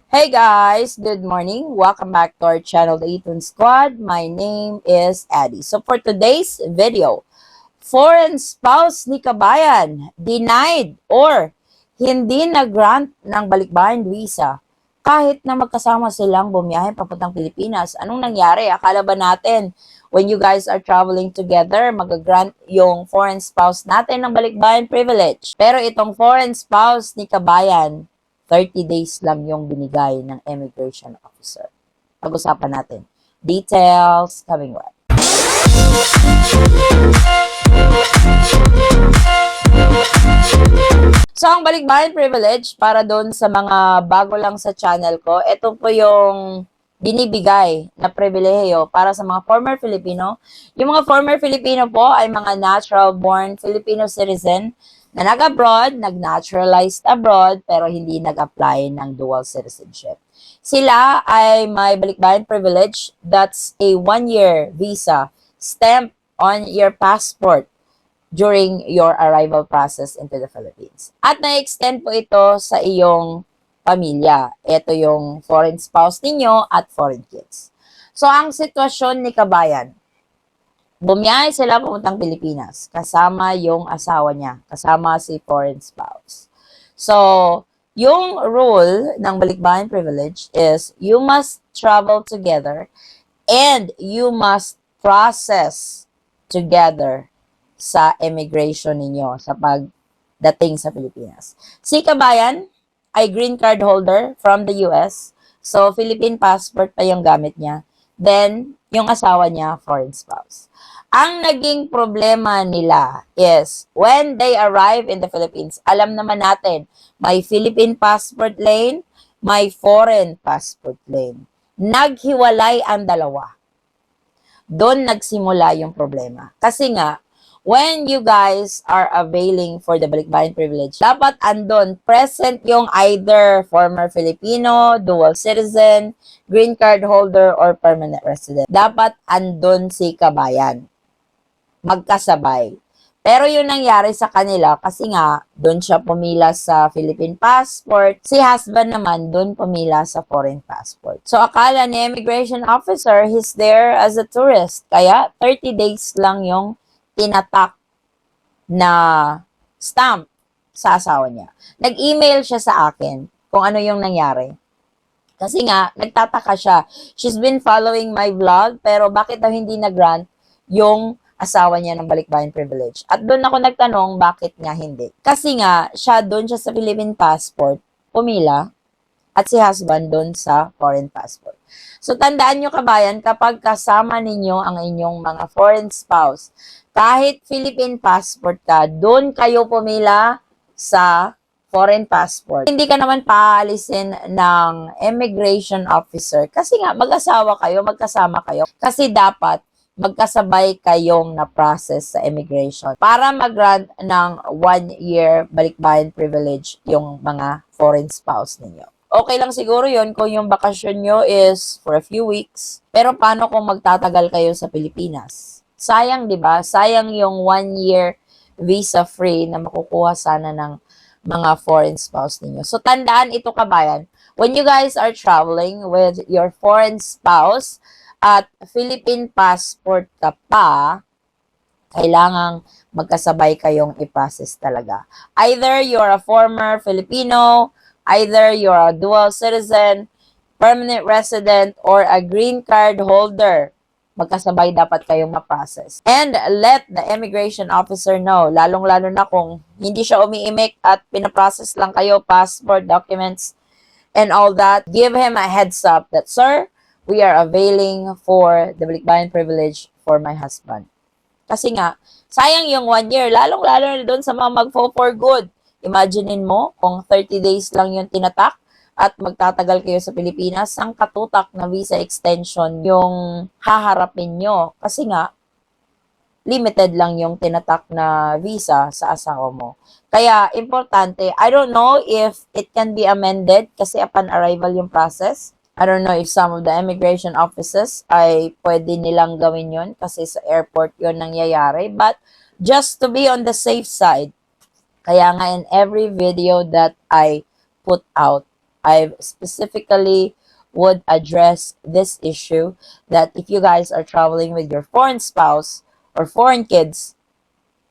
Hey guys, good morning. Welcome back to our channel, The Eton Squad. My name is Addie. So for today's video, foreign spouse ni kabayan denied or hindi na-grant ng balikbayan visa kahit na magkasama silang bumiyahe papuntang Pilipinas. Anong nangyari? Akala ba natin when you guys are traveling together, mag-grant yung foreign spouse natin ng balikbayan privilege? Pero itong foreign spouse ni kabayan, 30 days lang yung binigay ng immigration officer. Pag-usapan natin. Details coming right. So, ang balikbayan privilege para doon sa mga bago lang sa channel ko, ito po yung binibigay na pribilehiyo para sa mga former Filipino. Yung mga former Filipino po ay mga natural-born Filipino citizen na nag-abroad, nag-naturalized abroad, pero hindi nag-apply ng dual citizenship. Sila ay may balikbayan privilege. That's a 1-year visa stamp on your passport during your arrival process into the Philippines. At na-extend po ito sa iyong pamilya. Ito yung foreign spouse ninyo at foreign kids. So, ang sitwasyon ni kabayan, bumiyahe sila papuntang Pilipinas, kasama yung asawa niya, kasama si foreign spouse. So, yung rule ng balikbayan privilege is you must travel together and you must process together sa immigration ninyo sa pagdating sa Pilipinas. Si kabayan ay green card holder from the US. So, Philippine passport pa yung gamit niya. Then, yung asawa niya, foreign spouse. Ang naging problema nila is when they arrive in the Philippines, alam naman natin, may Philippine passport lane, may foreign passport lane. Naghiwalay ang dalawa. Doon nagsimula yung problema. Kasi nga, when you guys are availing for the balikbayan privilege, dapat andon present yung either former Filipino, dual citizen, green card holder, or permanent resident. Dapat andon si kabayan. Magkasabay. Pero yung nangyari sa kanila, kasi nga, doon siya pumila sa Philippine passport, si husband naman doon pumila sa foreign passport. So, akala ni immigration officer, he's there as a tourist. Kaya, 30 days lang yung tinatak na stamp sa asawa niya. Nag-email siya sa akin kung ano yung nangyari. Kasi nga, nagtataka siya. She's been following my vlog, pero bakit daw hindi na-grant yung asawa niya ng balikbayan privilege? At doon ako nagtanong, bakit nga hindi? Kasi nga, doon siya sa Philippine passport, pumila, at si husband doon sa foreign passport. So, tandaan nyo kabayan, kapag kasama ninyo ang inyong mga foreign spouse, kahit Philippine passport ka, doon kayo pumila sa foreign passport. Hindi ka naman paalisin ng immigration officer kasi nga mag-asawa kayo, magkasama kayo. Kasi dapat magkasabay kayong na-process sa immigration para mag-grant ng 1-year balikbayan privilege yung mga foreign spouse ninyo. Okay lang siguro yon kung yung bakasyon nyo is for a few weeks. Pero paano kung magtatagal kayo sa Pilipinas? Sayang, di ba? Sayang yung 1-year visa-free na makukuha sana ng mga foreign spouse ninyo. So, tandaan ito kabayan. When you guys are traveling with your foreign spouse, at Philippine passport ka pa, kailangang magkasabay kayong i-process talaga. Either you're a former Filipino, either you're a dual citizen, permanent resident, or a green card holder, magkasabay dapat kayong ma-process. And let the immigration officer know, lalong-lalo na kung hindi siya umiimik at pinaprocess lang kayo, passport, documents, and all that, give him a heads up that, sir, we are availing for the balikbayan privilege for my husband. Kasi nga, sayang yung 1 year, lalong-lalo na doon sa mga mag-for good. Imaginein mo, kung 30 days lang yung tinatak at magtatagal kayo sa Pilipinas, ang katutak na visa extension yung haharapin nyo. Kasi nga, limited lang yung tinatak na visa sa asawa mo. Kaya, importante, I don't know if it can be amended kasi upon arrival yung process. I don't know if some of the immigration offices ay pwede nilang gawin yon kasi sa airport yon nangyayari. But just to be on the safe side, kaya nga in every video that I put out, I specifically would address this issue that if you guys are traveling with your foreign spouse or foreign kids,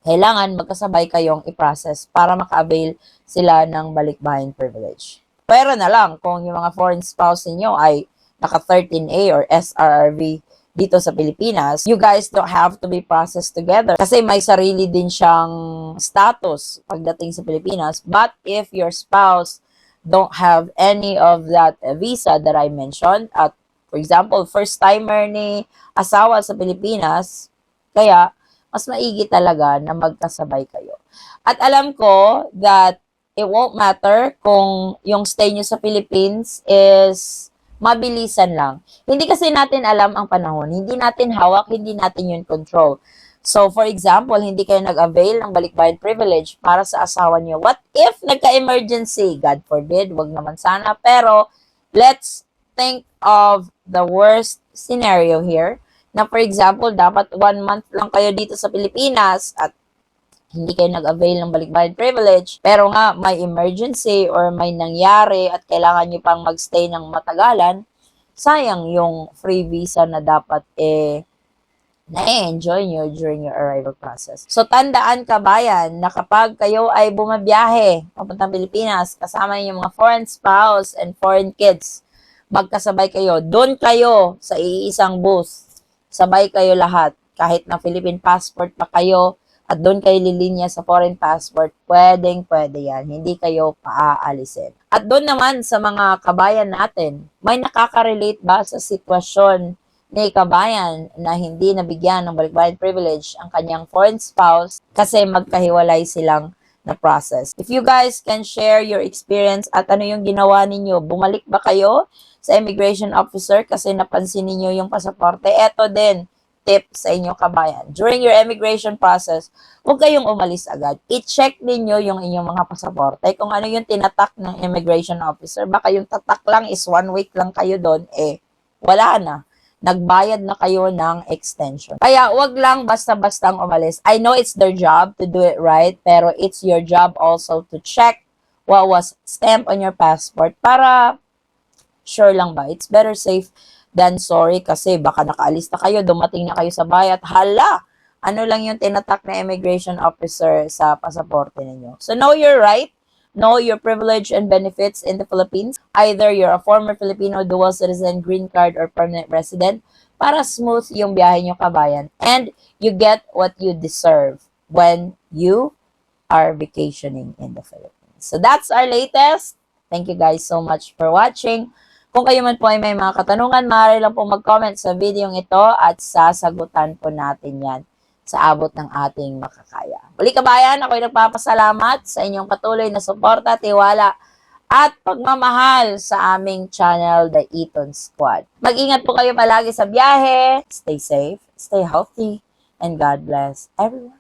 kailangan magkasabay kayong i-process para maka-avail sila ng balikbayan privilege. Pero na lang kung yung mga foreign spouse niyo ay naka 13A or SRRV dito sa Pilipinas, you guys don't have to be processed together kasi may sarili din siyang status pagdating sa Pilipinas. But if your spouse don't have any of that visa that I mentioned, at for example, first timer ni asawa sa Pilipinas, kaya mas maigi talaga na magkasabay kayo. At alam ko that it won't matter kung yung stay nyo sa Philippines is mabilisan lang. Hindi kasi natin alam ang panahon. Hindi natin hawak, hindi natin yun control. So, for example, hindi kayo nag-avail ng balikbayan privilege para sa asawa niyo. What if nagka-emergency? God forbid, wag naman sana. Pero, let's think of the worst scenario here. Na for example, dapat 1 month lang kayo dito sa Pilipinas at hindi kayo nag-avail ng balikbayan privilege, pero nga may emergency or may nangyari at kailangan nyo pang magstay ng matagalan, sayang yung free visa na dapat na-enjoy nyo during your arrival process. So, tandaan kabayan na kapag kayo ay bumabiyahe papuntang Pilipinas, kasama yung mga foreign spouse and foreign kids, magkasabay kayo, doon kayo sa iisang bus, sabay kayo lahat, kahit na Philippine passport pa kayo, at doon kayo lilinya sa foreign passport, pwedeng-pwede yan. Hindi kayo paaalisin. At doon naman sa mga kabayan natin, may nakaka-relate ba sa sitwasyon ni kabayan na hindi nabigyan ng balikbayan privilege ang kanyang foreign spouse kasi magkahiwalay silang na process? If you guys can share your experience at ano yung ginawa ninyo, bumalik ba kayo sa immigration officer kasi napansin niyo yung pasaporte? Eto din, tip sa inyo kabayan. During your immigration process, huwag kayong umalis agad. I-check ninyo yung inyong mga pasaporte. Kung ano yung tinatak ng immigration officer, baka yung tatak lang is 1 week lang kayo doon, wala na. Nagbayad na kayo ng extension. Kaya wag lang basta-bastang umalis. I know it's their job to do it right, pero it's your job also to check what was stamped on your passport para sure lang ba. It's better safe than sorry kasi baka nakaalis na kayo, dumating na kayo sa bayat, hala, ano lang yung tinatak na immigration officer sa pasaporte ninyo. So know your right, know your privilege and benefits in the Philippines. Either you're a former Filipino, dual citizen, green card, or permanent resident para smooth yung biyahe nyo kabayan. And you get what you deserve when you are vacationing in the Philippines. So that's our latest. Thank you guys so much for watching. Kung kayo man po ay may mga katanungan, maaari lang po mag-comment sa video ito at sasagutan po natin yan sa abot ng ating makakaya. Muli kabayan, ako'y nagpapasalamat sa inyong patuloy na suporta, tiwala, at pagmamahal sa aming channel, The Eton Squad. Mag-ingat po kayo palagi sa biyahe, stay safe, stay healthy, and God bless everyone.